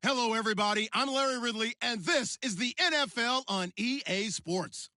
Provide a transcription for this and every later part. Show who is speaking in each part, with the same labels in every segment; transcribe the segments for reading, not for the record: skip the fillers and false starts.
Speaker 1: Hello, everybody. I'm Larry Ridley, and this is the NFL on EA Sports.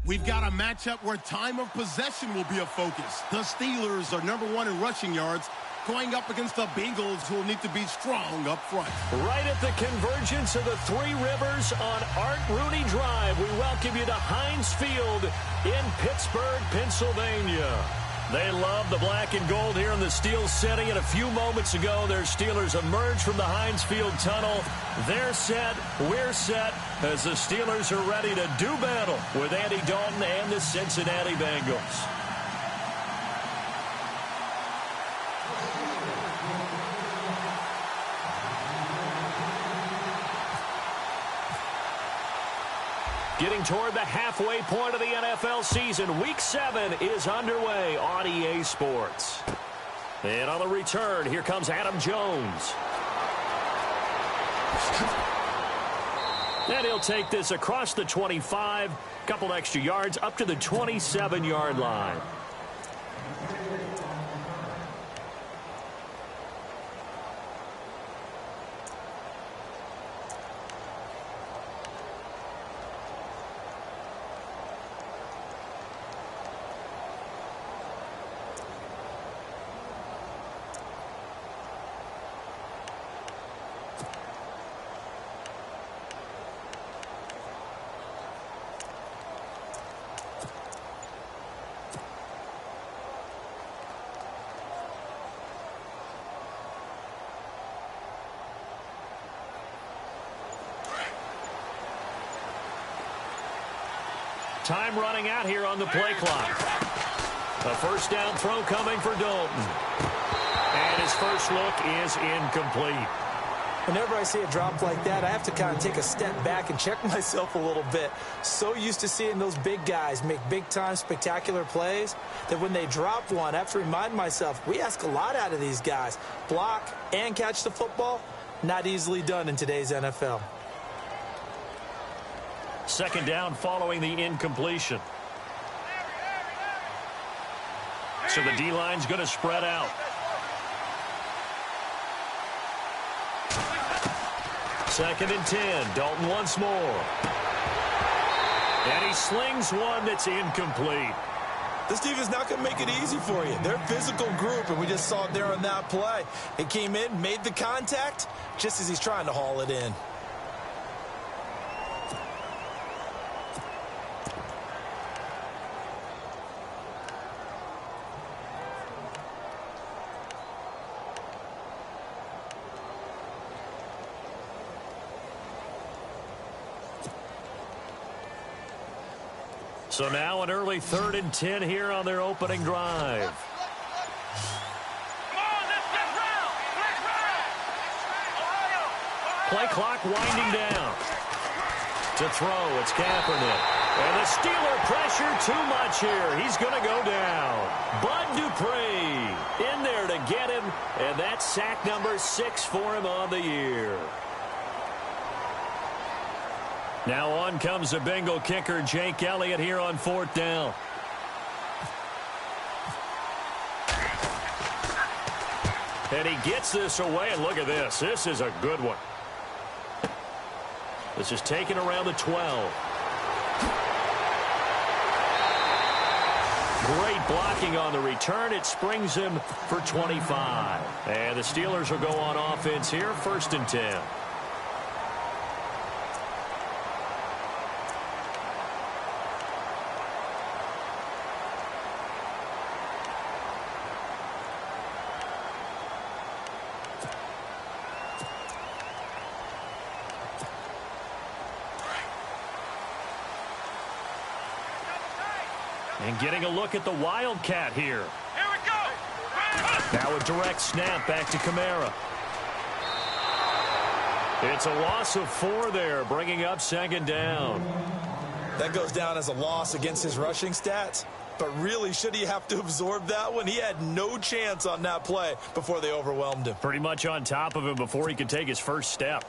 Speaker 1: We've got a matchup where time of possession will be a focus. The Steelers are #1 in rushing yards, going up against the Bengals, who will need to be strong up front.
Speaker 2: Right at the convergence of the Three Rivers on Art Rooney Drive, we welcome you to Heinz Field in Pittsburgh, Pennsylvania. They love the black and gold here in the Steel City, and a few moments ago, their Steelers emerged from the Heinz Field tunnel. They're set, we're set, as the Steelers are ready to do battle with Andy Dalton and the Cincinnati Bengals. Getting toward the halfway point of the NFL season, Week 7 is underway on EA Sports. And on the return, here comes Adam Jones. And he'll take this across the 25, couple extra yards, up to the 27-yard line. Time running out here on the play clock. A first down throw coming for Dalton. And his first look is incomplete.
Speaker 3: Whenever I see a drop like that, I have to kind of take a step back and check myself a little bit. So used to seeing those big guys make big-time spectacular plays that when they drop one, I have to remind myself, we ask a lot out of these guys. Block and catch the football, not easily done in today's NFL.
Speaker 2: Second down following the incompletion. So the D-line's going to spread out. Second and 10. Dalton once more. And he slings one that's incomplete.
Speaker 3: This defense is not going to make it easy for you. They're a physical group, and we just saw it there on that play. It came in, made the contact, just as he's trying to haul it in.
Speaker 2: So now an early 3rd and 10 here on their opening drive. Play clock winding down. To throw, it's Kaepernick. And the Steeler pressure too much here. He's going to go down. Bud Dupree in there to get him. And that's sack number 6 for him on the year. Now on comes the Bengal kicker, Jake Elliott, here on 4th down. And he gets this away, and look at this. This is a good one. This is taken around the 12. Great blocking on the return. It springs him for 25. And the Steelers will go on offense here, 1st and 10. And getting a look at the Wildcat here.
Speaker 4: Here we go.
Speaker 2: Now a direct snap back to Kamara. It's a loss of 4 there, bringing up 2nd down.
Speaker 3: That goes down as a loss against his rushing stats. But really, should he have to absorb that one? He had no chance on that play before they overwhelmed him.
Speaker 2: Pretty much on top of him before he could take his first step.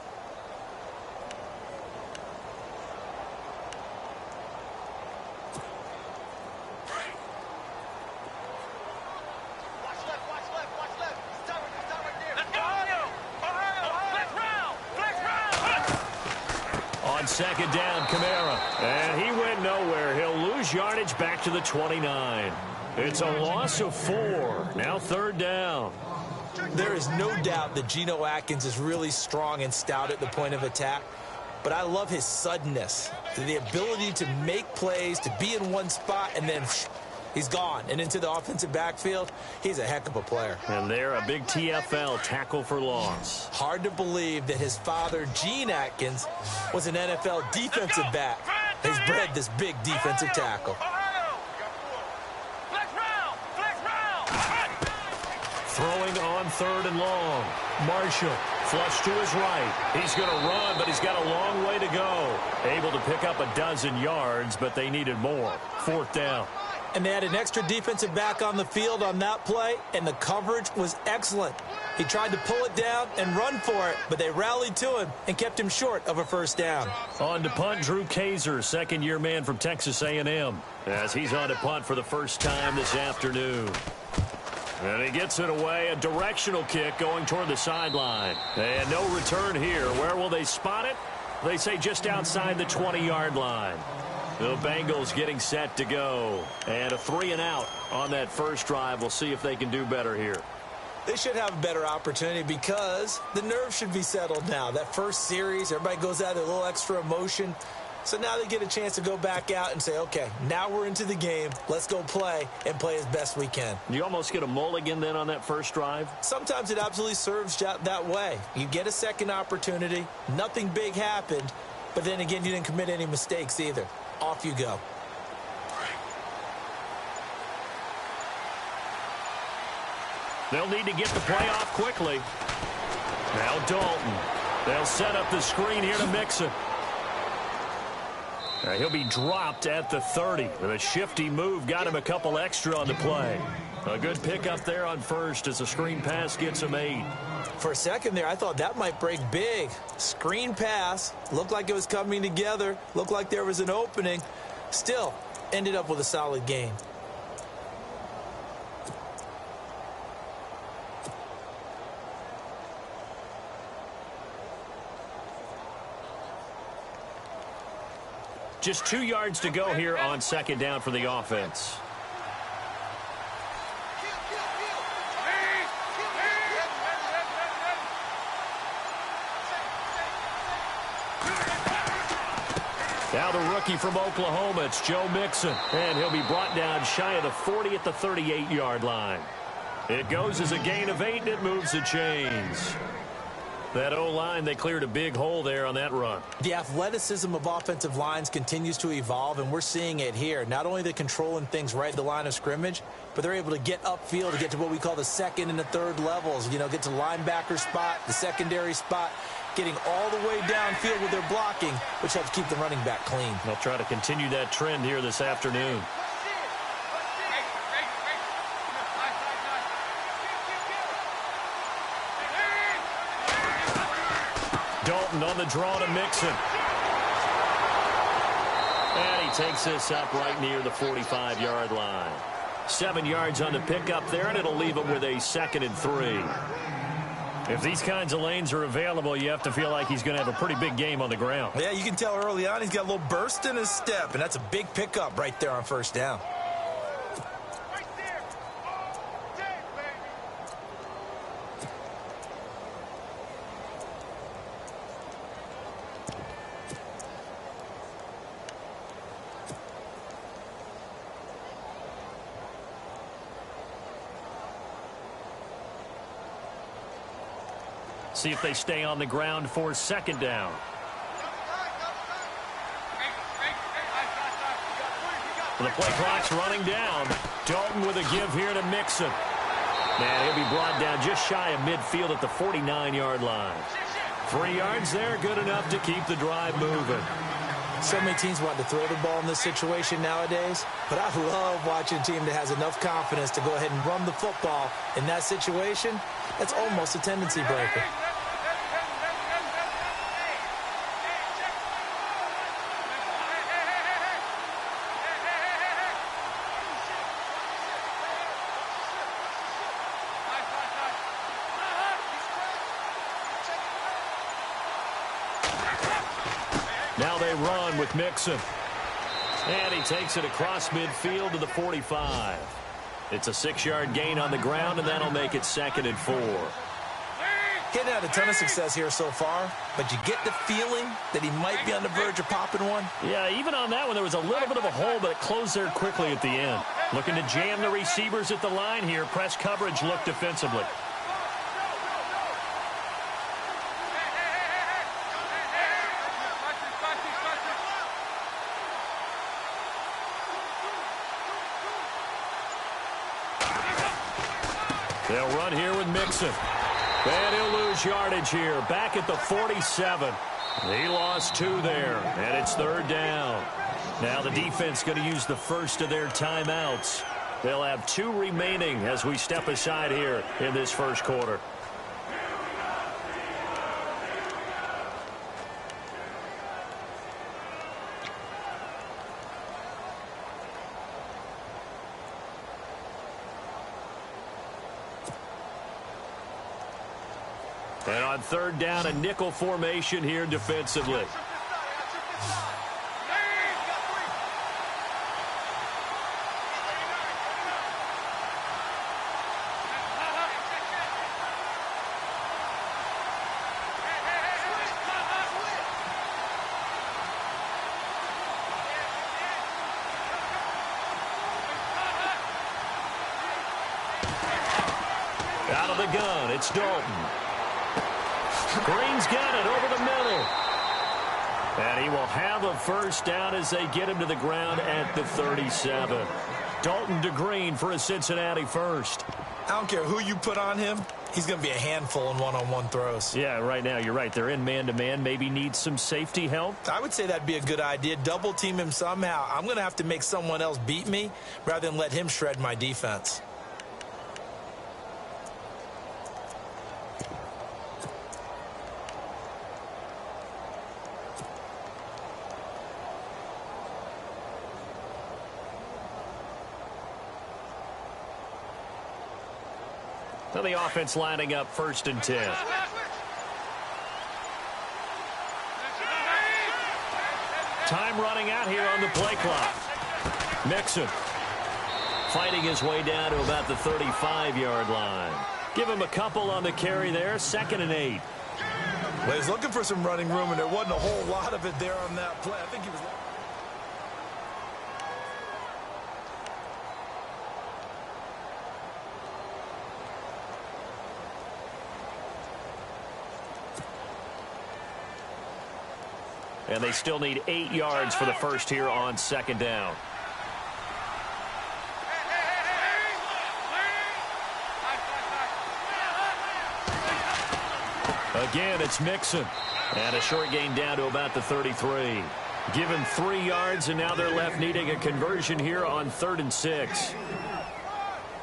Speaker 2: second down, Kamara. And he went nowhere. He'll lose yardage back to the 29. It's a loss of 4. Now third down.
Speaker 3: There is no doubt that Geno Atkins is really strong and stout at the point of attack. But I love his suddenness, the ability to make plays, to be in one spot, and then he's gone. And into the offensive backfield, he's a heck of a player.
Speaker 2: And there, a big TFL, tackle for loss.
Speaker 3: Hard to believe that his father, Gene Atkins, was an NFL defensive back. He's bred this big defensive tackle.
Speaker 2: Throwing on third and long. Marshall, flush to his right. He's going to run, but he's got a long way to go. Able to pick up a dozen yards, but they needed more. Fourth down.
Speaker 3: And they had an extra defensive back on the field on that play, and the coverage was excellent. He tried to pull it down and run for it, but they rallied to him and kept him short of a first down.
Speaker 2: On to punt, Drew Kaiser, second-year man from Texas A&M, as he's on to punt for the first time this afternoon. And he gets it away, a directional kick going toward the sideline. And no return here. Where will they spot it? They say just outside the 20-yard line. The Bengals getting set to go. And a 3-and-out on that first drive. We'll see if they can do better here.
Speaker 3: They should have a better opportunity because the nerves should be settled now. That first series, everybody goes out with a little extra emotion. So now they get a chance to go back out and say, okay, now we're into the game. Let's go play and play as best we can.
Speaker 2: You almost get a mulligan then on that first drive?
Speaker 3: Sometimes it absolutely serves that way. You get a second opportunity. Nothing big happened. But then again, you didn't commit any mistakes either. Off you go.
Speaker 2: They'll need to get the play off quickly. Now Dalton. They'll set up the screen here to Mixon. He'll be dropped at the 30. With a shifty move, got him a couple extra on the play. A good pickup there on first as the screen pass gets him 8.
Speaker 3: For a second there, I thought that might break big. Screen pass. Looked like it was coming together. Looked like there was an opening. Still, ended up with a solid gain.
Speaker 2: Just 2 yards to go here on second down for the offense. Now the rookie from Oklahoma, it's Joe Mixon. And he'll be brought down shy of the 40 at the 38-yard line. It goes as a gain of 8, and it moves the chains. That O-line, they cleared a big hole there on that run.
Speaker 3: The athleticism of offensive lines continues to evolve, and we're seeing it here. Not only are they controlling things right at the line of scrimmage, but they're able to get upfield to get to what we call the second and the third levels. You know, get to linebacker spot, the secondary spot, getting all the way downfield with their blocking, which helps keep the running back clean.
Speaker 2: They'll try to continue that trend here this afternoon. Dalton on the draw to Mixon. And he takes this up right near the 45-yard line. 7 yards on the pickup there, and it'll leave him with a 2nd and 3. If these kinds of lanes are available, you have to feel like he's going to have a pretty big game on the ground.
Speaker 3: Yeah, you can tell early on he's got a little burst in his step, and that's a big pickup right there on first down.
Speaker 2: See if they stay on the ground for second down. The play clock's running down. Dalton with a give here to Mixon. And he'll be brought down just shy of midfield at the 49-yard line. 3 yards there, good enough to keep the drive moving.
Speaker 3: So many teams want to throw the ball in this situation nowadays, but I love watching a team that has enough confidence to go ahead and run the football in that situation. That's almost a tendency breaker.
Speaker 2: they run with Mixon. And he takes it across midfield to the 45. It's a 6-yard gain on the ground, and that'll make it 2nd and 4.
Speaker 3: Getting had a ton of success here so far, but you get the feeling that he might be on the verge of popping one.
Speaker 2: Yeah, even on that one, there was a little bit of a hole, but it closed there quickly at the end. Looking to jam the receivers at the line here. Press coverage look defensively. They'll run here with Mixon. And he'll lose yardage here. Back at the 47. He lost 2 there. And it's 3rd down. Now the defense going to use the first of their timeouts. They'll have 2 remaining as we step aside here in this first quarter. And on 3rd down, a nickel formation here defensively. Out of the gun, it's Dalton. Green's got it over the middle. And he will have a first down as they get him to the ground at the 37. Dalton to Green for a Cincinnati first.
Speaker 3: I don't care who you put on him. He's going to be a handful in one-on-one throws.
Speaker 2: Yeah, right now, you're right. They're in man-to-man. Maybe need some safety help.
Speaker 3: I would say that'd be a good idea. Double team him somehow. I'm going to have to make someone else beat me rather than let him shred my defense.
Speaker 2: So the offense lining up 1st and 10. Time running out here on the play clock. Mixon fighting his way down to about the 35-yard line. Give him a couple on the carry there. 2nd and 8.
Speaker 3: Well, he's looking for some running room, and there wasn't a whole lot of it there on that play. I think he was...
Speaker 2: And they still need 8 yards for the first here on 2nd down. Again, it's Mixon. And a short gain down to about the 33. Give him 3 yards, and now they're left needing a conversion here on 3rd and 6.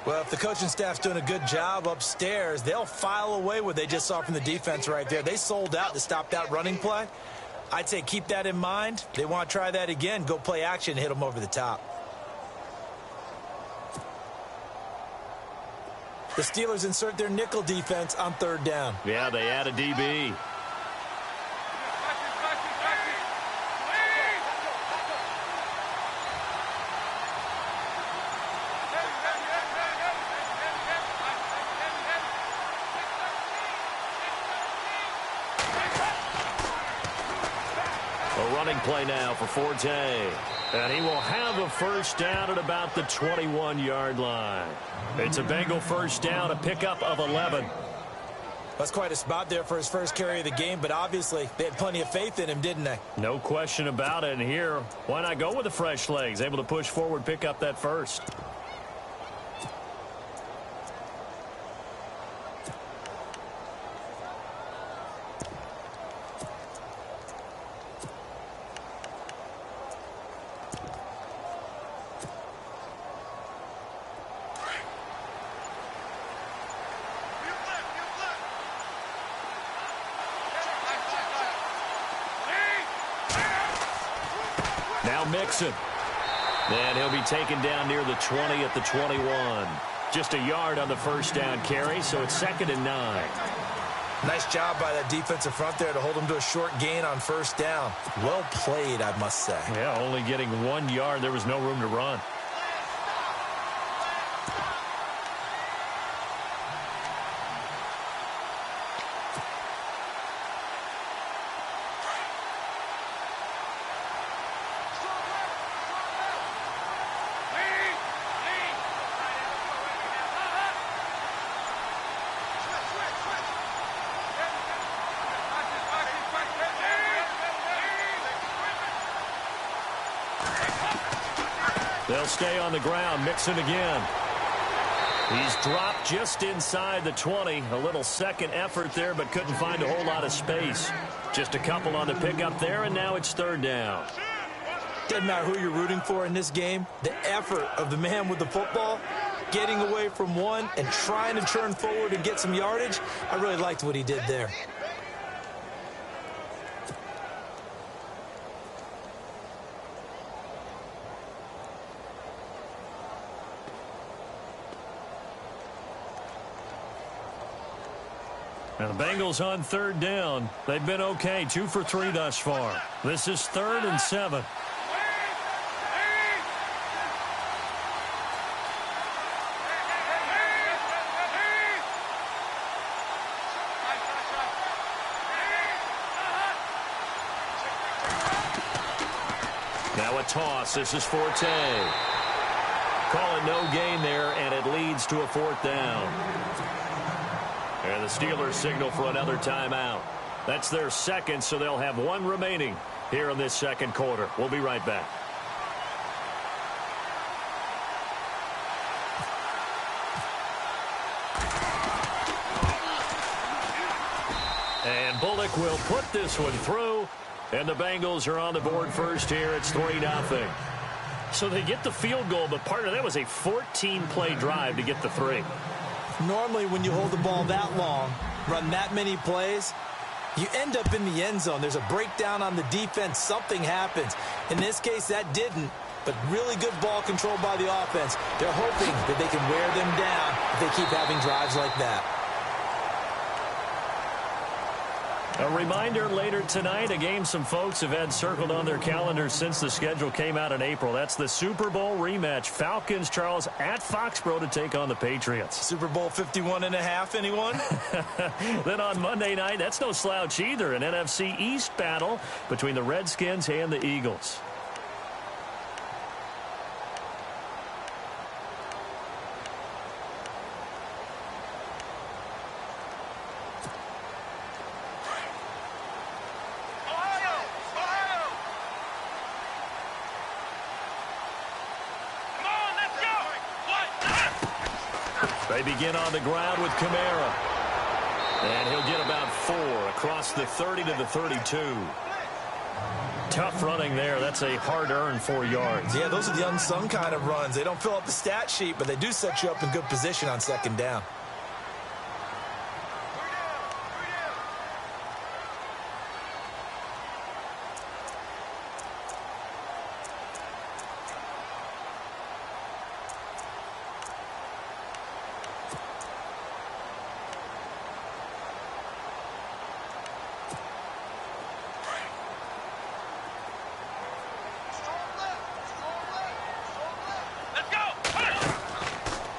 Speaker 3: Well, if the coaching staff's doing a good job upstairs, they'll file away what they just saw from the defense right there. They sold out to stop that running play. I'd say keep that in mind. They want to try that again. Go play action, hit them over the top. The Steelers insert their nickel defense on 3rd down.
Speaker 2: Yeah, they add a DB. Running play now for Forte. And he will have a first down at about the 21-yard line. It's a Bengal first down, a pickup of 11.
Speaker 3: That's quite a spot there for his first carry of the game, but obviously they had plenty of faith in him, didn't they?
Speaker 2: No question about it. And here, why not go with the fresh legs? Able to push forward, pick up that first. Mixon. And he'll be taken down near the 20 at the 21. Just a yard on the first down carry, so it's 2nd and 9.
Speaker 3: Nice job by that defensive front there to hold him to a short gain on first down. Well played, I must say.
Speaker 2: Yeah, only getting 1 yard. There was no room to run. They'll stay on the ground, mixing again. He's dropped just inside the 20. A little second effort there, but couldn't find a whole lot of space. Just a couple on the pickup there, and now it's third down.
Speaker 3: Doesn't matter who you're rooting for in this game. The effort of the man with the football, getting away from one and trying to turn forward and get some yardage, I really liked what he did there.
Speaker 2: Now the Bengals on third down. They've been okay, 2 for 3 thus far. This is 3rd and 7. Now a toss. This is Forte. Call it no gain there, and it leads to a 4th down. And the Steelers signal for another timeout. That's their second, so they'll have 1 remaining here in this second quarter. We'll be right back. And Bullock will put this one through, and the Bengals are on the board first here. It's 3-0. So they get the field goal, but part of that was a 14-play drive to get the 3.
Speaker 3: Normally, when you hold the ball that long, run that many plays, you end up in the end zone. There's a breakdown on the defense. Something happens. In this case, that didn't, but really good ball control by the offense. They're hoping that they can wear them down if they keep having drives like that.
Speaker 2: A reminder later tonight, a game some folks have had circled on their calendars since the schedule came out in April. That's the Super Bowl rematch. Falcons, Charles, at Foxborough to take on the Patriots.
Speaker 3: Super Bowl 51.5, anyone?
Speaker 2: Then on Monday night, that's no slouch either, an NFC East battle between the Redskins and the Eagles. They begin on the ground with Kamara. And he'll get about 4 across the 30 to the 32. Tough running there. That's a hard-earned 4 yards.
Speaker 3: Yeah, those are the unsung kind of runs. They don't fill up the stat sheet, but they do set you up in good position on second down.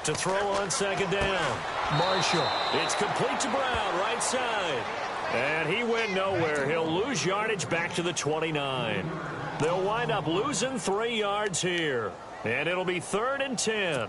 Speaker 2: To throw on second down. Marshall. It's complete to Brown, right side. And he went nowhere. He'll lose yardage back to the 29. They'll wind up losing 3 yards here. And it'll be 3rd and 10.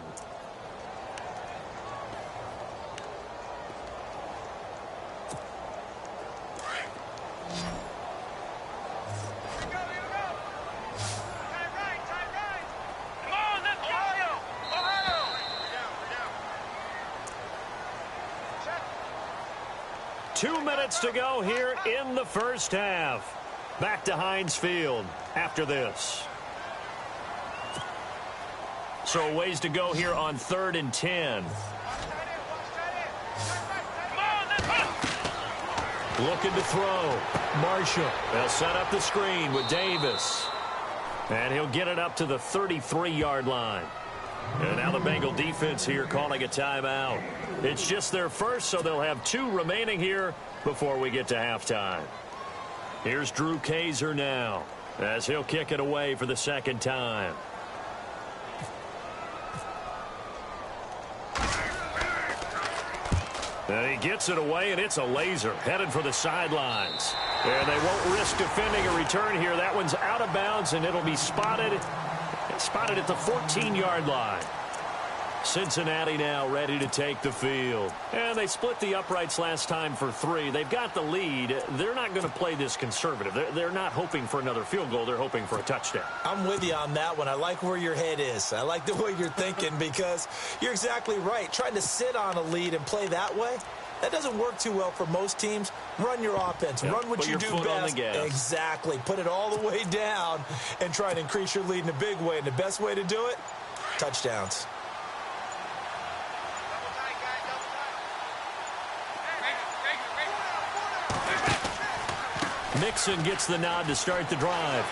Speaker 2: To go here in the first half. Back to Heinz Field after this. So ways to go here on 3rd and 10. Looking to throw. Marshall. They'll set up the screen with Davis. And he'll get it up to the 33-yard line. And now the Bengal defense here calling a timeout. It's just their first, so they'll have 2 remaining here before we get to halftime. Here's Drew Kaiser now as he'll kick it away for the second time. And he gets it away, and it's a laser headed for the sidelines. And they won't risk defending a return here. That one's out of bounds, and it'll be spotted at the 14-yard line. Cincinnati now ready to take the field. And they split the uprights last time for 3. They've got the lead. They're not going to play this conservative. They're not hoping for another field goal. They're hoping for a touchdown.
Speaker 3: I'm with you on that one. I like where your head is. I like the way you're thinking because you're exactly right. Trying to sit on a lead and play that way, that doesn't work too well for most teams. Run your offense.
Speaker 2: Yep.
Speaker 3: Run what
Speaker 2: Put
Speaker 3: you
Speaker 2: your
Speaker 3: do
Speaker 2: foot
Speaker 3: best.
Speaker 2: on the gas.
Speaker 3: Exactly. Put it all the way down and try and increase your lead in a big way. And the best way to do it, touchdowns.
Speaker 2: Mixon gets the nod to start the drive.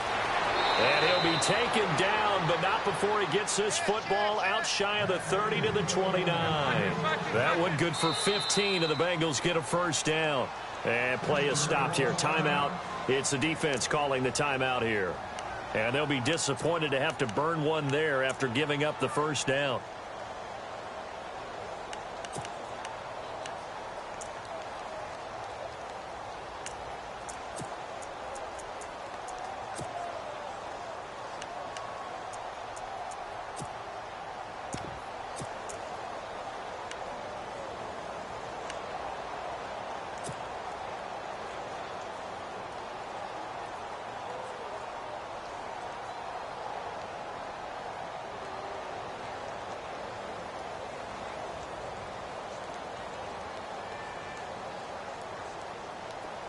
Speaker 2: And he'll be taken down, but not before he gets this football out shy of the 30 to the 29. That one good for 15, and the Bengals get a first down. And play is stopped here. Timeout. It's the defense calling the timeout here. And they'll be disappointed to have to burn one there after giving up the first down.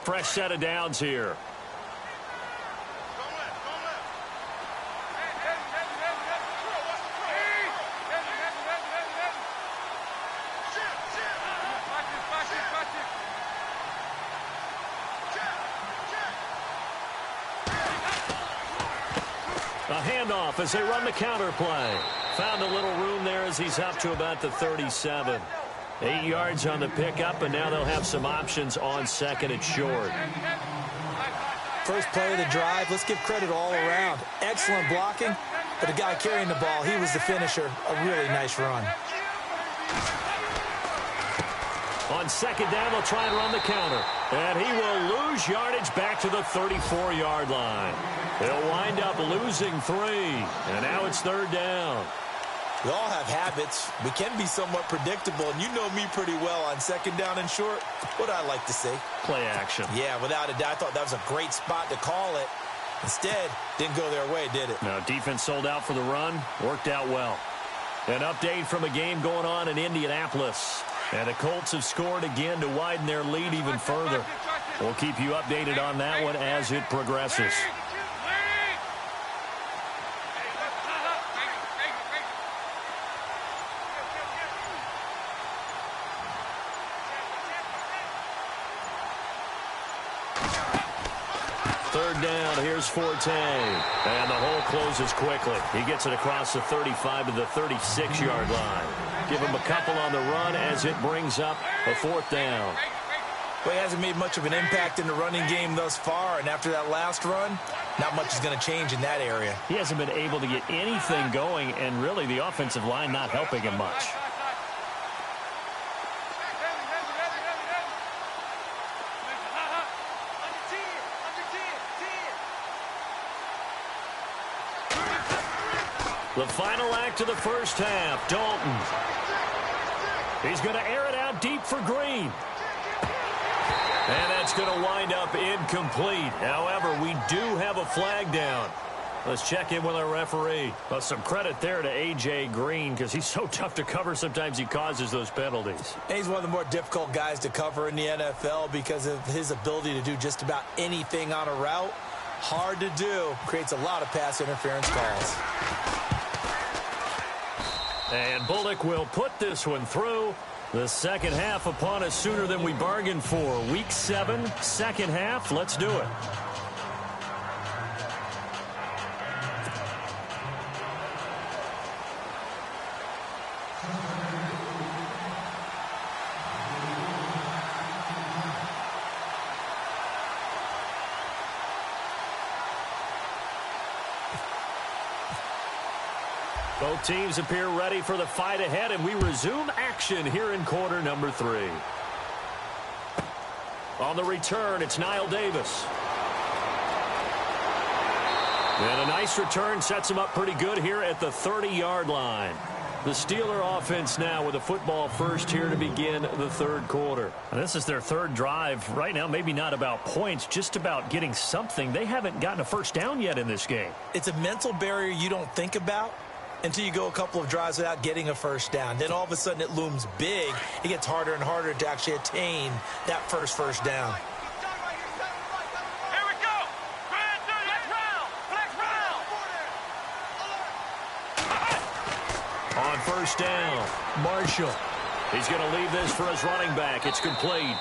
Speaker 2: Fresh set of downs here. A handoff as they run the counter play. Found a little room there as he's up to about the 37. 8 yards on the pickup, and now they'll have some options on second and short.
Speaker 3: First play of the drive, let's give credit all around. Excellent blocking, but the guy carrying the ball, he was the finisher. A really nice run.
Speaker 2: On second down, they'll try and run the counter. And he will lose yardage back to the 34-yard line. They'll wind up losing 3. And now it's third down.
Speaker 3: We all have habits. We can be somewhat predictable, and you know me pretty well on second down and short. What I like to say?
Speaker 2: Play action.
Speaker 3: Yeah, without a doubt. I thought that was a great spot to call it. Instead, didn't go their way, did it?
Speaker 2: No, defense sold out for the run. Worked out well. An update from a game going on in Indianapolis. And the Colts have scored again to widen their lead even further. We'll keep you updated on that one as it progresses. Third down, here's Forte. And the hole closes quickly. He gets it across the 35 to the 36-yard line. Give him a couple on the run as it brings up a fourth down.
Speaker 3: Well, he hasn't made much of an impact in the running game thus far, and after that last run, not much is going to change in that area.
Speaker 2: He hasn't been able to get anything going, and really the offensive line not helping him much. The final act of the first half, Dalton. He's going to air it out deep for Green. And that's going to wind up incomplete. However, we do have a flag down. Let's check in with our referee. Well, some credit there to A.J. Green because he's so tough to cover. Sometimes he causes those penalties.
Speaker 3: And he's one of the more difficult guys to cover in the NFL because of his ability to do just about anything on a route. Hard to do. Creates a lot of pass interference calls.
Speaker 2: And Bullock will put this one through. The second half upon us sooner than we bargained for. Week 7, second half. Let's do it. Both teams appear ready for the fight ahead, and we resume action here in quarter number 3. On the return, it's Niall Davis. And a nice return sets him up pretty good here at the 30-yard line. The Steeler offense now with a football first here to begin the third quarter.
Speaker 5: And this is their third drive. Right now, maybe not about points, just about getting something. They haven't gotten a first down yet in this game.
Speaker 3: It's a mental barrier you don't think about until you go a couple of drives without getting a first down. Then all of a sudden it looms big. It gets harder and harder to actually attain that first down.
Speaker 4: Here we go. Flex round.
Speaker 2: On first down, Marshall. He's going to leave this for his running back. It's complete.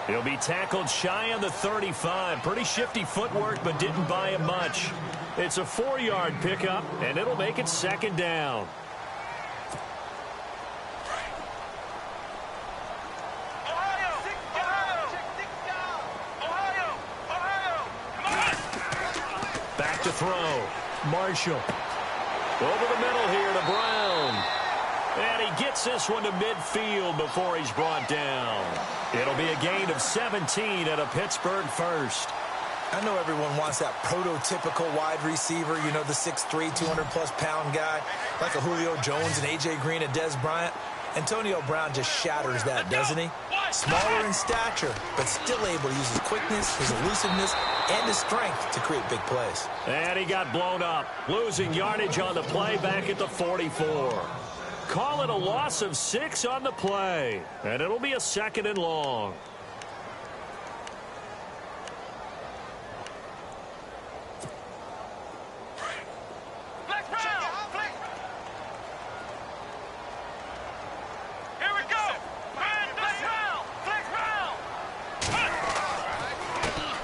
Speaker 2: He'll be tackled shy of the 35. Pretty shifty footwork, but didn't buy him much. It's a 4-yard pickup, and it'll make it second down.
Speaker 4: Ohio. Come on.
Speaker 2: Back to throw. Marshall. Over the middle here to Brown. And he gets this one to midfield before he's brought down. It'll be a gain of 17 at a Pittsburgh first.
Speaker 3: I know everyone wants that prototypical wide receiver, you know, the 6'3", 200-plus pound guy, like a Julio Jones and A.J. Green and Dez Bryant. Antonio Brown just shatters that, doesn't he? Smaller in stature, but still able to use his quickness, his elusiveness, and his strength to create big plays.
Speaker 2: And he got blown up, losing yardage on the play back at the 44. Call it a loss of 6 on the play, and it'll be a second and long.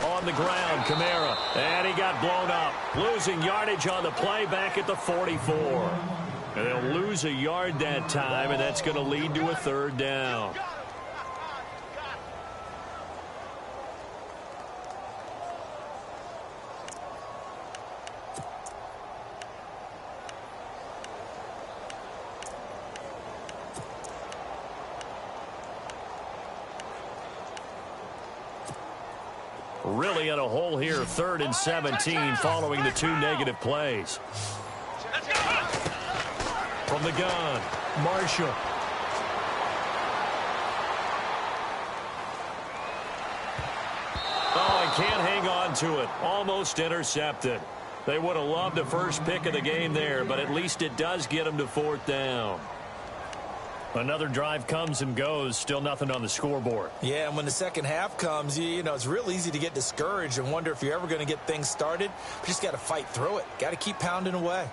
Speaker 2: On the ground, Kamara, and he got blown up, losing yardage on the play back at the 44. And they'll lose a yard that time, and that's going to lead to a third down. Really in a hole here, 3rd and 17 following the 2 negative plays. From the gun, Marshall. Oh, he can't hang on to it. Almost intercepted. They would have loved the first pick of the game there, but at least it does get them to 4th down.
Speaker 5: Another drive comes and goes, still nothing on the scoreboard.
Speaker 3: Yeah, and when the second half comes, you know, it's real easy to get discouraged and wonder if you're ever going to get things started. But you just got to fight through it. Got to keep pounding away.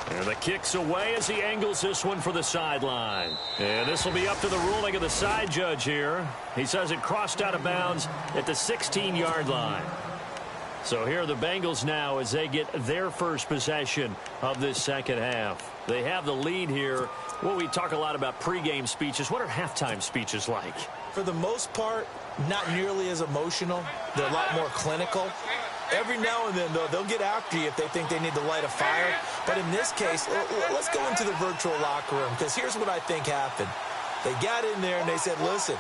Speaker 2: And the kick's away as he angles this one for the sideline. And this will be up to the ruling of the side judge here. He says it crossed out of bounds at the 16-yard line. So here are the Bengals now as they get their first possession of this second half. They have the lead here. Well, we talk a lot about pregame speeches. What are halftime speeches like?
Speaker 3: For the most part, not nearly as emotional. They're a lot more clinical. Every now and then, though, they'll get after you if they think they need to light a fire. But in this case, let's go into the virtual locker room, because here's what I think happened. They got in there and they said, listen,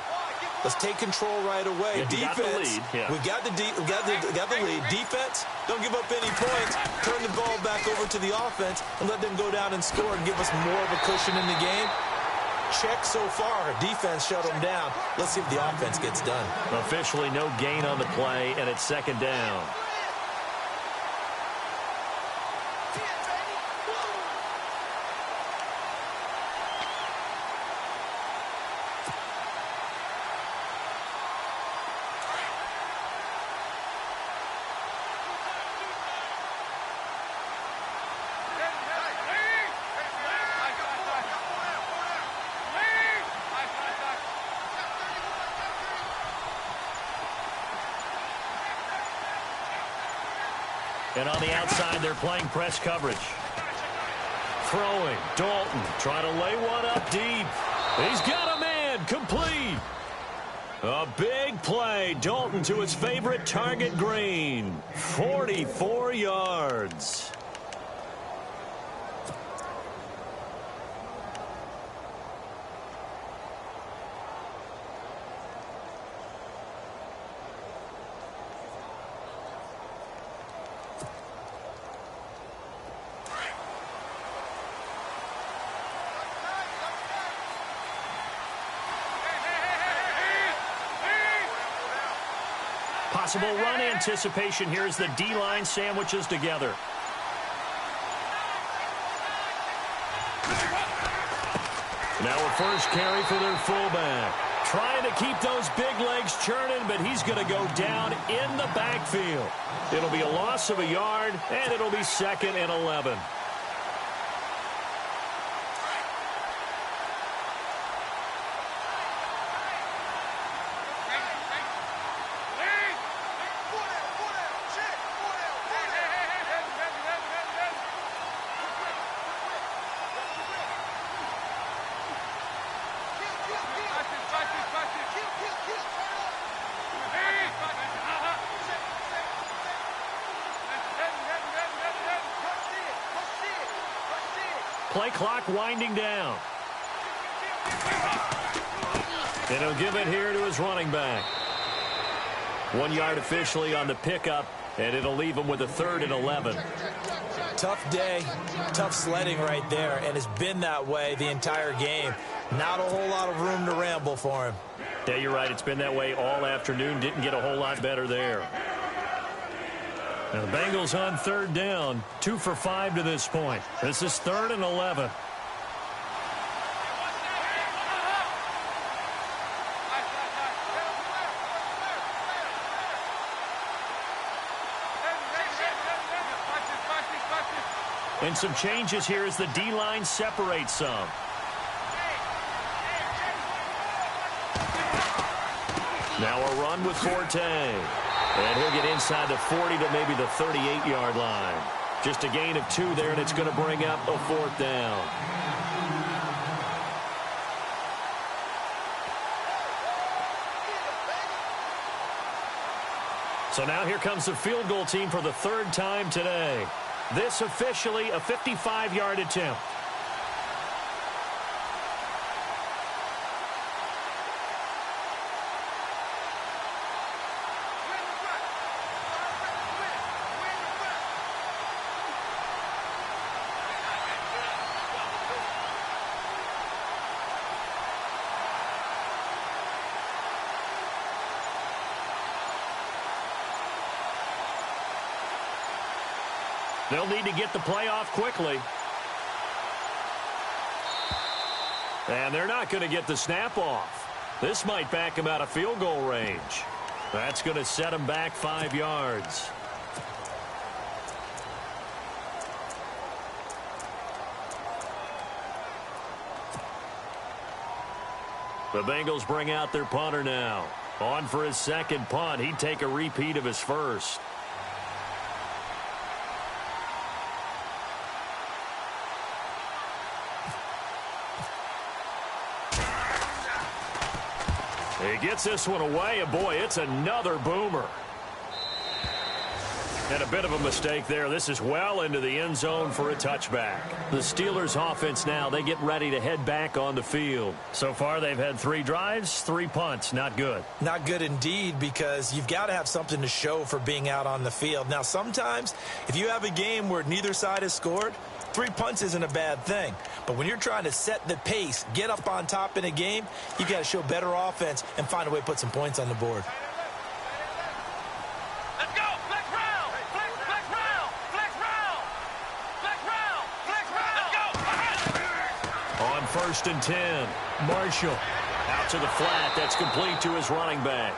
Speaker 3: let's take control right away.
Speaker 2: Yeah,
Speaker 3: defense, we got the lead. Defense, don't give up any points. Turn the ball back over to the offense and let them go down and score and give us more of a cushion in the game. Check so far. Defense shut them down. Let's see if the offense gets done.
Speaker 2: Officially no gain on the play, and it's second down.
Speaker 5: And on the outside, they're playing press coverage. Throwing. Dalton trying to lay one up deep. He's got a man. Complete. A big play. Dalton to his favorite target, Green. 44 yards. Possible run anticipation here as the D-line sandwiches together. Now a first carry for their fullback. Trying to keep those big legs churning, but he's going to go down in the backfield. It'll be a loss of a yard, and it'll be 2nd and 11. Play clock winding down. And he'll give it here to his running back. 1 yard officially on the pickup, and it'll leave him with a 3rd and 11.
Speaker 3: Tough day, tough sledding right there, and it's been that way the entire game. Not a whole lot of room to ramble for him.
Speaker 5: Yeah, you're right. It's been that way all afternoon. Didn't get a whole lot better there. Now the Bengals on 3rd down, 2 for 5 to this point. This is 3rd and 11. And some changes here as the D-line separates some. Now a run with Forte. And he'll get inside the 40 to maybe the 38-yard line. Just a gain of 2 there, and it's going to bring up a 4th down. So now here comes the field goal team for the 3rd time today. This officially a 55-yard attempt. They'll need to get the play off quickly. And they're not going to get the snap off. This might back them out of field goal range. That's going to set them back 5 yards. The Bengals bring out their punter now. On for his 2nd punt. He'd take a repeat of his 1st. He gets this one away, and boy, it's another boomer. And a bit of a mistake there. This is well into the end zone for a touchback. The Steelers offense now, they get ready to head back on the field. So far, they've had 3 drives, 3 punts. Not good.
Speaker 3: Not good indeed, because you've got to have something to show for being out on the field. Now, sometimes, if you have a game where neither side has scored, 3 punts isn't a bad thing. But when you're trying to set the pace, get up on top in a game, you've got to show better offense and find a way to put some points on the board.
Speaker 4: Let's go! Flex round! Flex round! Flex round! Flex round! Flex round! Let's go!
Speaker 5: On 1st and 10, Marshall out to the flat. That's complete to his running back.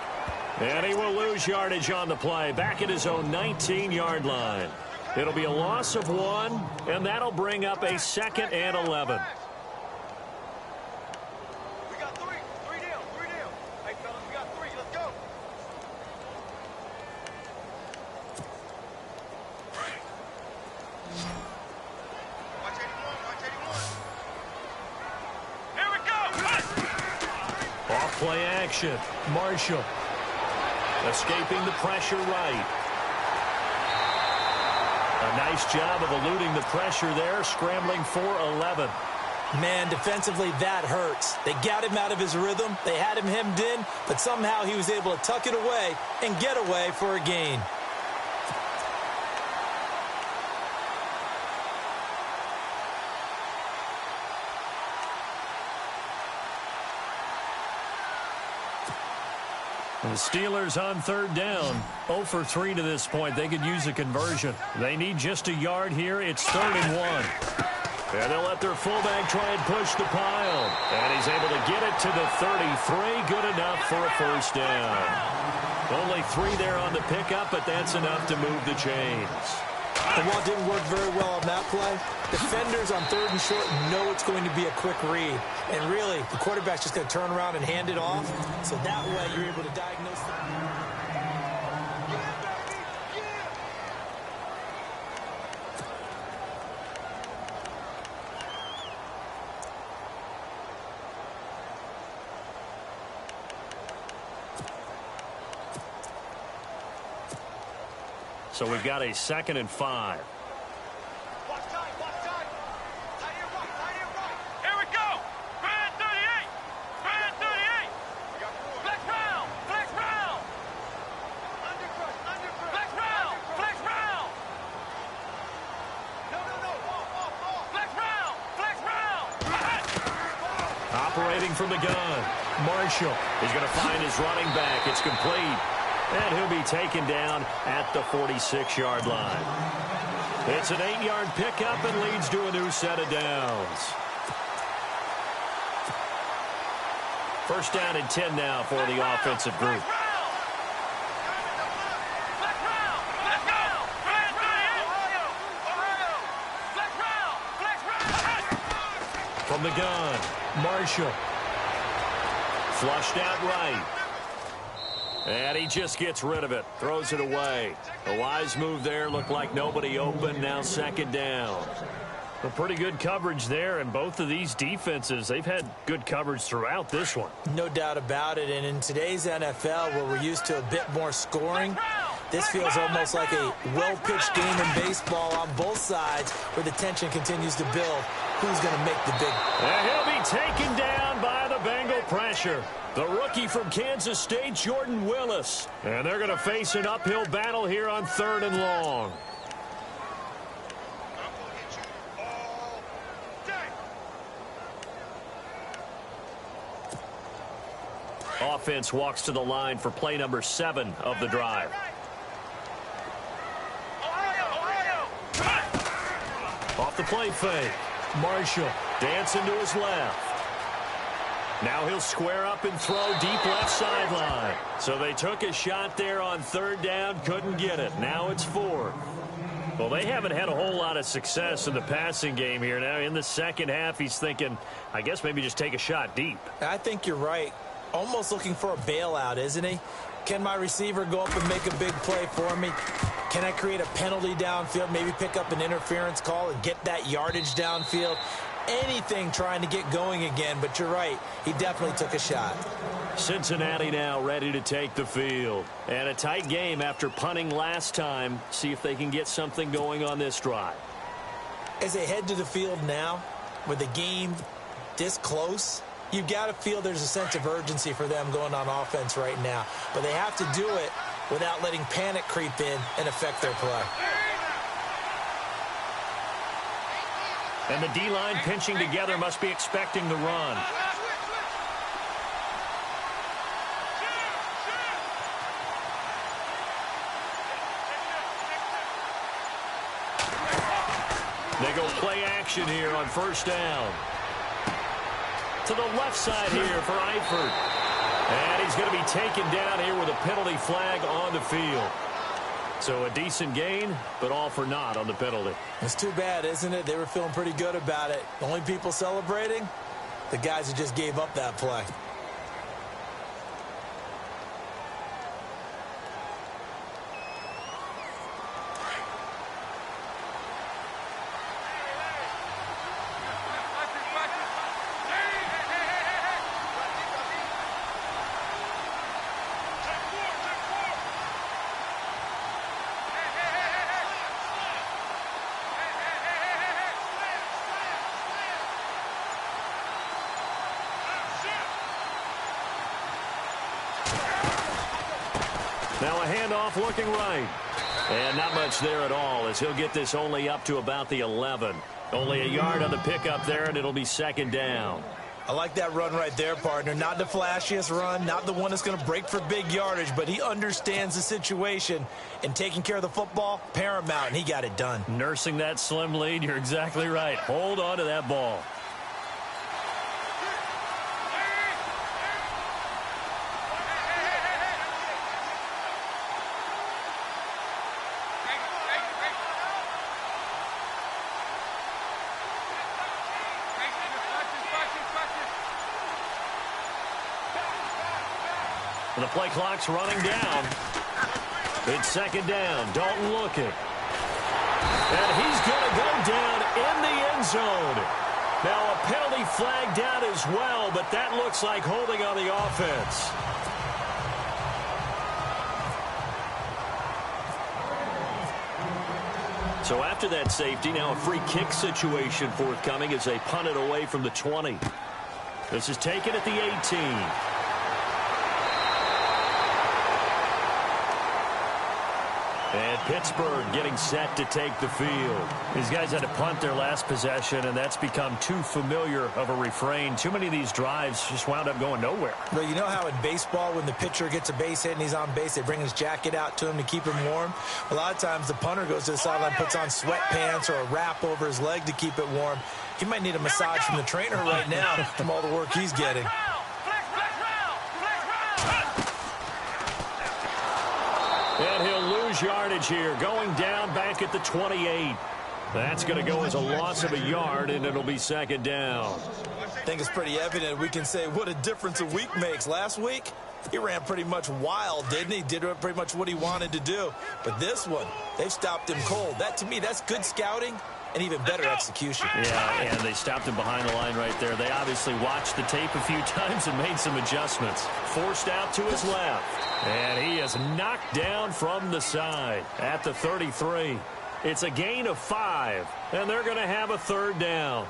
Speaker 5: And he will lose yardage on the play. Back at his own 19-yard line. It'll be a loss of 1, and that'll bring up a 2nd and 11.
Speaker 4: We got 3. 3 down. 3 down. Hey, fellas, we got 3. Let's go.
Speaker 2: action. Marshall. Escaping the pressure right. A nice job of eluding the pressure there, scrambling for 11.
Speaker 3: Man, defensively, that hurts. They got him out of his rhythm. They had him hemmed in, but somehow he was able to tuck it away and get away for a gain.
Speaker 2: The Steelers on third down. 0 for 3 to this point. They could use a conversion. They need just a yard here. It's 3rd and 1. And they'll let their fullback try and push the pile. And he's able to get it to the 33. Good enough for a first down. Only 3 there on the pickup, but that's enough to move the chains.
Speaker 3: And while it didn't work very well on that play, defenders on 3rd and short know it's going to be a quick read. And really, the quarterback's just going to turn around and hand it off. So that way you're able to diagnose them.
Speaker 2: So we've got a 2nd and 5.
Speaker 4: Watch time, watch time. Tight end right. Here we go. Brand 38. Brand 38. Flex round. Flex round. Undercrush. Flex round. Flex round. No. Off. Flex round. Flex round.
Speaker 2: Operating from the gun. Marshall is going to find his running back. It's complete. And he'll be taken down at the 46-yard line. It's an 8-yard pickup and leads to a new set of downs. First down and 10 now for the offensive group. From the gun, Marshall. Flushed out right. And he just gets rid of it. Throws it away. A wise move there. Looked like nobody open. Now 2nd down. Well, pretty good coverage there. And both of these defenses, they've had good coverage throughout this one.
Speaker 3: No doubt about it. And in today's NFL, where we're used to a bit more scoring, this feels almost like a well-pitched game in baseball on both sides where the tension continues to build. Who's going to make the big...
Speaker 2: And he'll be taken down by the Bengal pressure. The rookie from Kansas State, Jordan Willis. And they're going to face an uphill battle here on 3rd and long. Offense walks to the line for play number 7 of the drive. Off the play fake. Marshall dancing to his left. Now he'll square up and throw deep left sideline. So they took a shot there on 3rd down, couldn't get it. Now it's 4th. Well, they haven't had a whole lot of success in the passing game here. Now in the second half, he's thinking, I guess maybe just take a shot deep.
Speaker 3: I think you're right. Almost looking for a bailout, isn't he? Can my receiver go up and make a big play for me? Can I create a penalty downfield, maybe pick up an interference call and get that yardage downfield? Anything trying to get going again, but you're right. He definitely took a shot.
Speaker 2: Cincinnati now ready to take the field. And a tight game after punting last time. See if they can get something going on this drive.
Speaker 3: As they head to the field now, with the game this close, you've got to feel there's a sense of urgency for them going on offense right now. But they have to do it without letting panic creep in and affect their play.
Speaker 2: And the D-line pinching together must be expecting the run. They go play action here on 1st down. To the left side here for Eifert. And he's going to be taken down here with a penalty flag on the field. So a decent gain, but all for naught on the penalty.
Speaker 3: It's too bad, isn't it? They were feeling pretty good about it. The only people celebrating, the guys who just gave up that play.
Speaker 5: Now a handoff looking right. And not much there at all as he'll get this only up to about the 11. Only a yard on the pickup there, and it'll be second down.
Speaker 3: I like that run right there, partner. Not the flashiest run, not the one that's going to break for big yardage, but he understands the situation, and taking care of the football, paramount, and he got it done.
Speaker 5: Nursing that slim lead, you're exactly right. Hold on to that ball. The play clock's running down. It's second down. Dalton looking. And he's going to go down in the end zone. Now a penalty flag down as well, but that looks like holding on the offense. So after that safety, now a free kick situation forthcoming as they punt it away from the 20. This is taken at the 18. And Pittsburgh getting set to take the field. These guys had to punt their last possession, and that's become too familiar of a refrain. Too many of these drives just wound up going nowhere.
Speaker 3: But you know how in baseball, when the pitcher gets a base hit and he's on base, they bring his jacket out to him to keep him warm? A lot of times the punter goes to the sideline, puts on sweatpants or a wrap over his leg to keep it warm. He might need a massage from the trainer right now from all the work he's getting.
Speaker 5: And he'll lose yardage here, going down back at the 28. That's going to go as a loss of a yard, and it'll be second down.
Speaker 3: I think it's pretty evident. We can say what a difference a week makes. Last week, he ran pretty much wild, didn't he? Did pretty much what he wanted to do. But this one, they've stopped him cold. That, to me, that's good scouting and even better execution.
Speaker 5: Yeah, and they stopped him behind the line right there. They obviously watched the tape a few times and made some adjustments. Forced out to his left. And he is knocked down from the side at the 33. It's a gain of 5, and they're going to have a third down.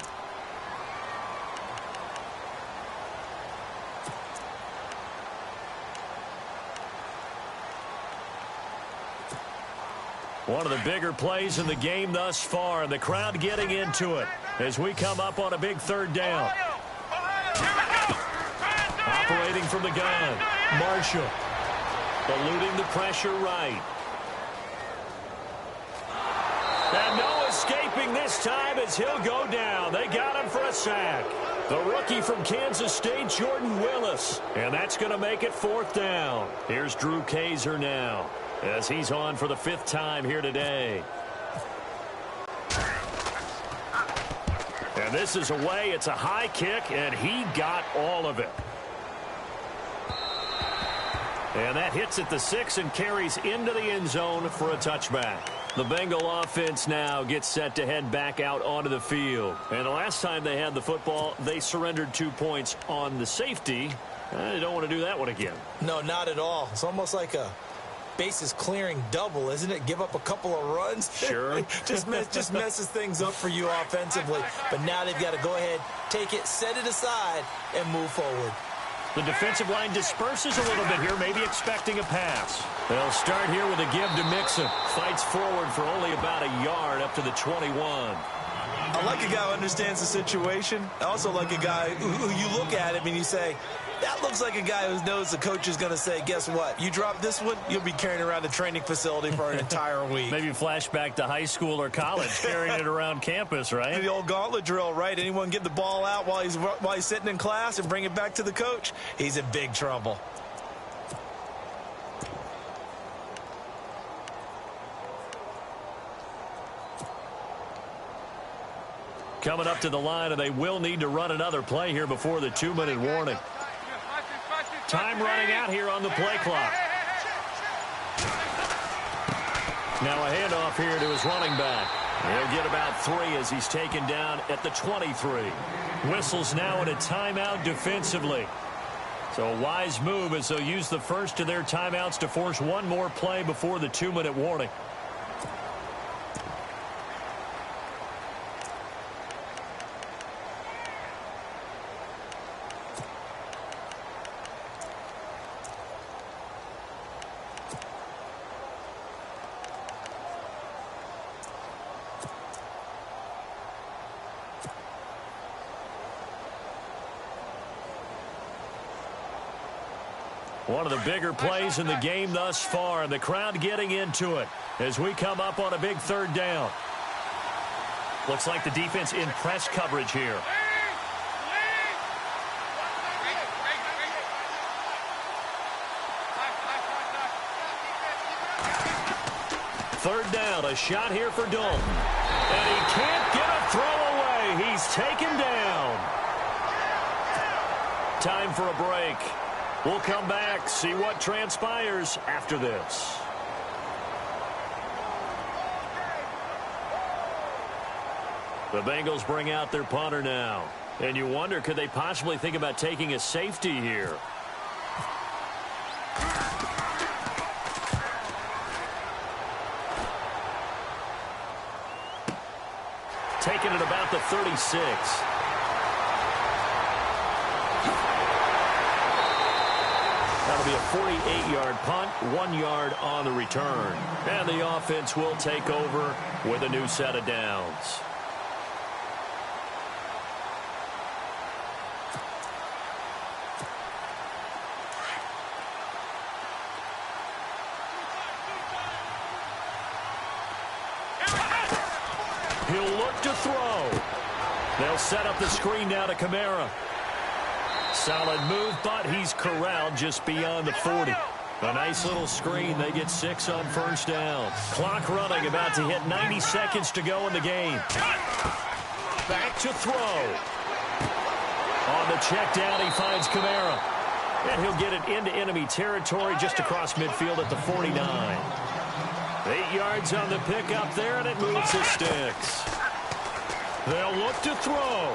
Speaker 5: One of the bigger plays in the game thus far, and the crowd getting into it as we come up on a big third down. Operating from the gun, Marshall. Eluding the pressure right. And no escaping this time as he'll go down. They got him for a sack. The rookie from Kansas State, Jordan Willis. And that's going to make it fourth down. Here's Drew Kaiser now as he's on for the 5th time here today. And this is away. It's a high kick, and he got all of it. And that hits at the 6 and carries into the end zone for a touchback. The Bengal offense now gets set to head back out onto the field. And the last time they had the football, they surrendered 2 points on the safety. They don't want to do that one again.
Speaker 3: No, not at all. It's almost like a bases clearing double, isn't it? Give up a couple of runs.
Speaker 5: Sure.
Speaker 3: just messes things up for you offensively. But now they've got to go ahead, take it, set it aside, and move forward.
Speaker 5: The defensive line disperses a little bit here, maybe expecting a pass. They'll start here with a give to Mixon. Fights forward for only about a yard up to the 21.
Speaker 3: I like a guy who understands the situation. I also like a guy who you look at him and you say, that looks like a guy who knows the coach is going to say, guess what? You drop this one, you'll be carrying around the training facility for an entire week.
Speaker 5: Maybe flashback to high school or college, carrying it around campus, right?
Speaker 3: The old gauntlet drill, right? Anyone get the ball out while he's sitting in class and bring it back to the coach? He's in big trouble.
Speaker 5: Coming up to the line, and they will need to run another play here before the 2-minute warning. Time running out here on the play clock. Now a handoff here to his running back. He'll get about 3 as he's taken down at the 23. Whistles now in a timeout defensively. So a wise move as they'll use the first of their timeouts to force one more play before the 2-minute warning. One of the bigger plays in the game thus far, and the crowd getting into it as we come up on a big third down. Looks like the defense in press coverage here. Third down, a shot here for Dalton. And he can't get a throw away. He's taken down. Time for a break. We'll come back, see what transpires after this. The Bengals bring out their punter now. And you wonder, could they possibly think about taking a safety here? Taking it about the 36. That'll be a 48-yard punt, 1 yard on the return. And the offense will take over with a new set of downs. He'll look to throw. They'll set up the screen now to Kamara. Solid move, but he's corralled just beyond the 40. A nice little screen. They get 6 on first down. Clock running, about to hit 90 seconds to go in the game. Back to throw. On the check down, he finds Kamara. And he'll get it into enemy territory just across midfield at the 49. 8 yards on the pickup there, and it moves his sticks. They'll look to throw.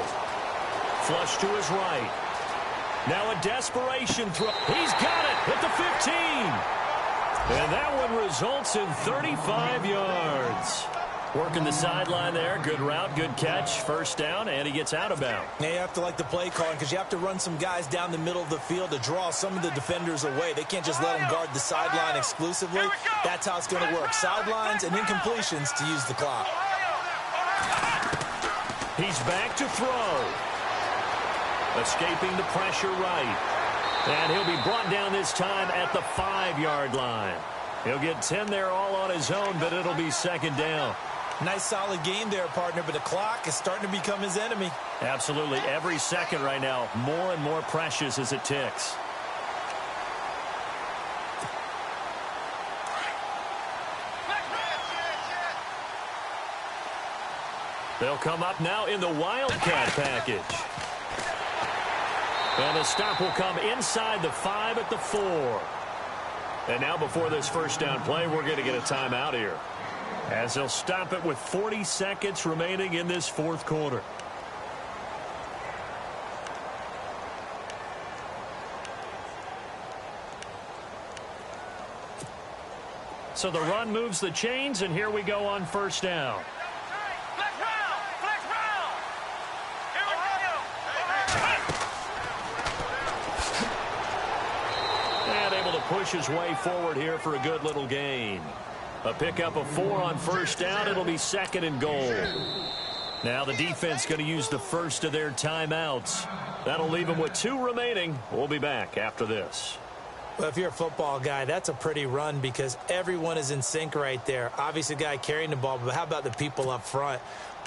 Speaker 5: Flush to his right. Now a desperation throw. He's got it at the 15. And that one results in 35 yards. Working the sideline there. Good route, good catch. First down, and he gets out of bounds.
Speaker 3: Now you have to like the play calling because you have to run some guys down the middle of the field to draw some of the defenders away. They can't just let them guard the sideline exclusively. That's how it's going to work. Sidelines and incompletions to use the clock.
Speaker 5: He's back to throw. Escaping the pressure right. And he'll be brought down this time at the 5-yard line. He'll get 10 there all on his own, but it'll be second down.
Speaker 3: Nice solid game there, partner, but the clock is starting to become his enemy.
Speaker 5: Absolutely. Every second right now, more and more precious as it ticks. They'll come up now in the Wildcat package. And the stop will come inside the 5 at the 4. And now before this first down play, we're going to get a timeout here, as they'll stop it with 40 seconds remaining in this fourth quarter. So the run moves the chains, and here we go on first down. And able to push his way forward here for a good little gain. A pickup of 4 on first down. It'll be second and goal. Now the defense going to use the first of their timeouts. That'll leave them with 2 remaining. We'll be back after this.
Speaker 3: Well, if you're a football guy, that's a pretty run because everyone is in sync right there. Obviously, the guy carrying the ball, but how about the people up front?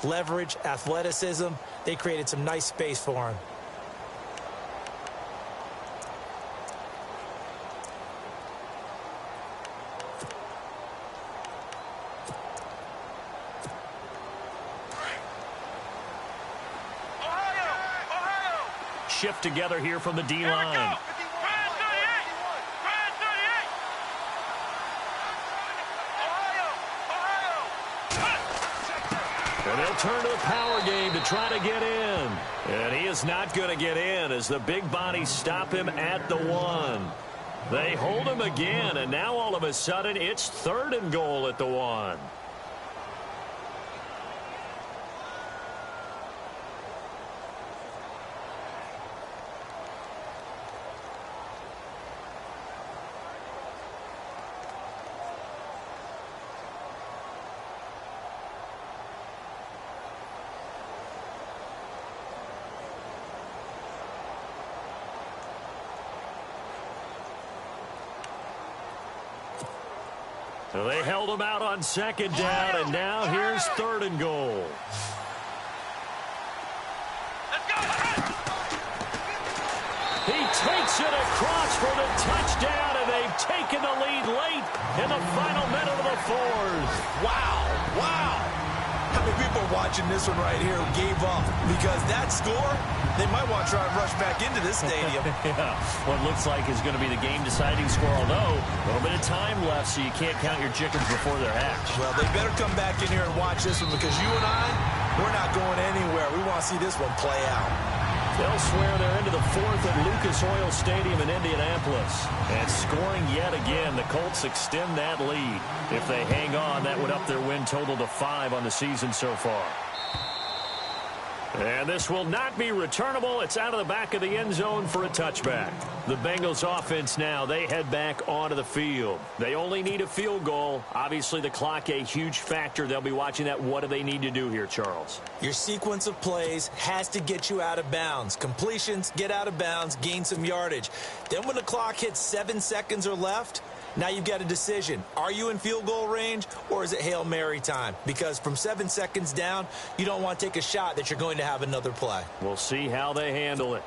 Speaker 3: Leverage, athleticism, they created some nice space for him.
Speaker 5: Shift together here from the D-line. And they'll turn to the power game to try to get in. And he is not going to get in as the big bodies stop him at the 1. They hold him again, and now all of a sudden it's third and goal at the 1. So they held him out on second down, and now here's third and goal. He takes it across for the touchdown, and they've taken the lead late in the final minute of the fourth.
Speaker 3: Wow. How many people are watching this one right here who gave up? Because that score, they might want to try and rush back into this stadium.
Speaker 5: Yeah, what looks like is going to be the game-deciding score, although a little bit of time left, so you can't count your chickens before they're hatched.
Speaker 3: Well, they better come back in here and watch this one, because you and I, we're not going anywhere. We want to see this one play out.
Speaker 5: Elsewhere, they're into the fourth at Lucas Oil Stadium in Indianapolis. And scoring yet again, the Colts extend that lead. If they hang on, that would up their win total to 5 on the season so far. And this will not be returnable. It's out of the back of the end zone for a touchback. The Bengals offense now, they head back onto the field. They only need a field goal. Obviously, the clock a huge factor. They'll be watching that. What do they need to do here, Charles?
Speaker 3: Your sequence of plays has to get you out of bounds. Completions, get out of bounds, gain some yardage. Then when the clock hits 7 seconds or left, now you've got a decision. Are you in field goal range, or is it Hail Mary time? Because from 7 seconds down, you don't want to take a shot that you're going to have another play.
Speaker 5: We'll see how they handle it.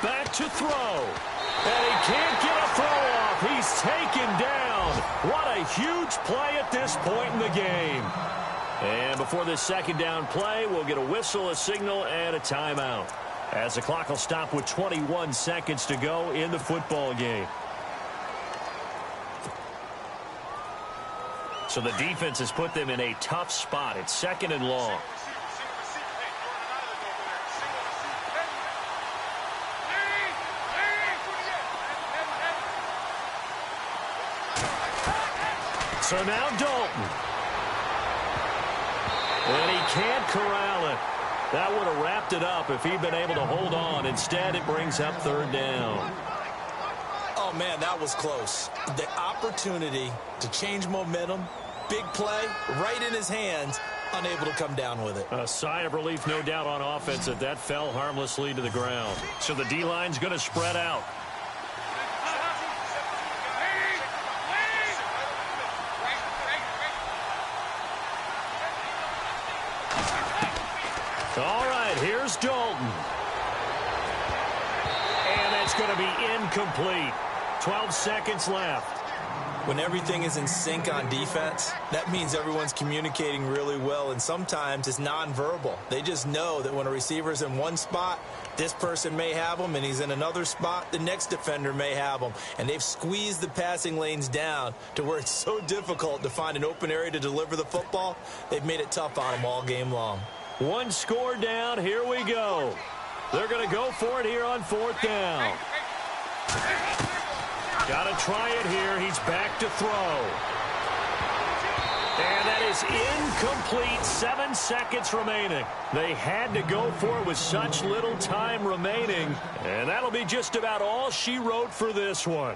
Speaker 5: Back to throw. And he can't get a throw off. He's taken down. What a huge play at this point in the game. And before this second down play, we'll get a whistle, a signal, and a timeout, as the clock will stop with 21 seconds to go in the football game. So the defense has put them in a tough spot. It's second and long. So now Dalton. And he can't corral it. That would have wrapped it up if he'd been able to hold on. Instead, it brings up third down.
Speaker 3: Oh, man, that was close. The opportunity to change momentum, big play, right in his hands, unable to come down with it.
Speaker 5: A sigh of relief, no doubt, on offense that fell harmlessly to the ground. So the D-line's going to spread out. All right, here's Dalton. And that's going to be incomplete. 12 seconds left.
Speaker 3: When everything is in sync on defense, that means everyone's communicating really well, and sometimes it's nonverbal. They just know that when a receiver's in one spot, this person may have him, and he's in another spot, the next defender may have him. And they've squeezed the passing lanes down to where it's so difficult to find an open area to deliver the football. They've made it tough on them all game long.
Speaker 5: One score down. Here we go. They're going to go for it here on fourth down. Got to try it here. He's back to throw. And that is incomplete. 7 seconds remaining. They had to go for it with such little time remaining. And that'll be just about all she wrote for this one.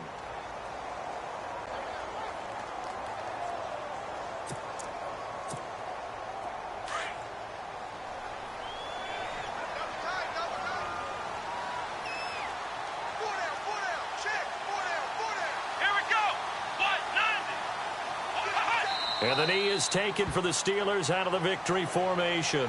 Speaker 5: And the knee is taken for the Steelers out of the victory formation.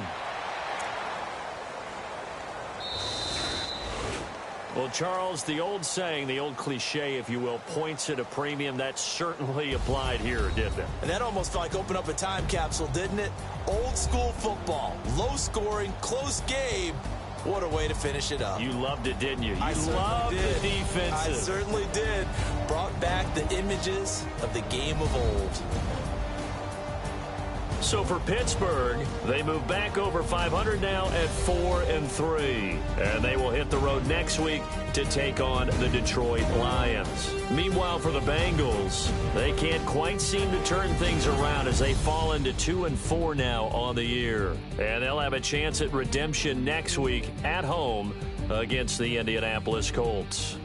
Speaker 5: Well, Charles, the old saying, the old cliche, if you will, points at a premium, that certainly applied here, didn't it?
Speaker 3: And that almost felt like open up a time capsule, didn't it? Old school football, low scoring, close game. What a way to finish it up.
Speaker 5: You loved it, didn't you?
Speaker 3: I
Speaker 5: loved the defensive.
Speaker 3: I certainly did. Brought back the images of the game of old.
Speaker 5: So for Pittsburgh, they move back over 500 now at 4-3. And they will hit the road next week to take on the Detroit Lions. Meanwhile, for the Bengals, they can't quite seem to turn things around as they fall into 2-4 now on the year. And they'll have a chance at redemption next week at home against the Indianapolis Colts.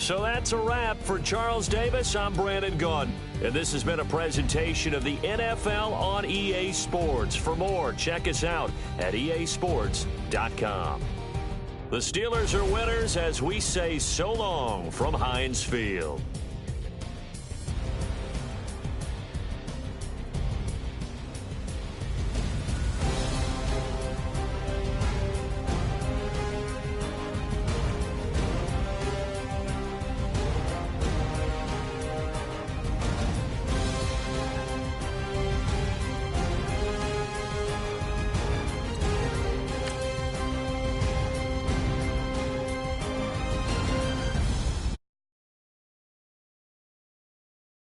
Speaker 2: So that's a wrap. For Charles Davis, I'm Brandon Gaudin. And this has been a presentation of the NFL on EA Sports. For more, check us out at easports.com. The Steelers are winners as we say so long from Heinz Field.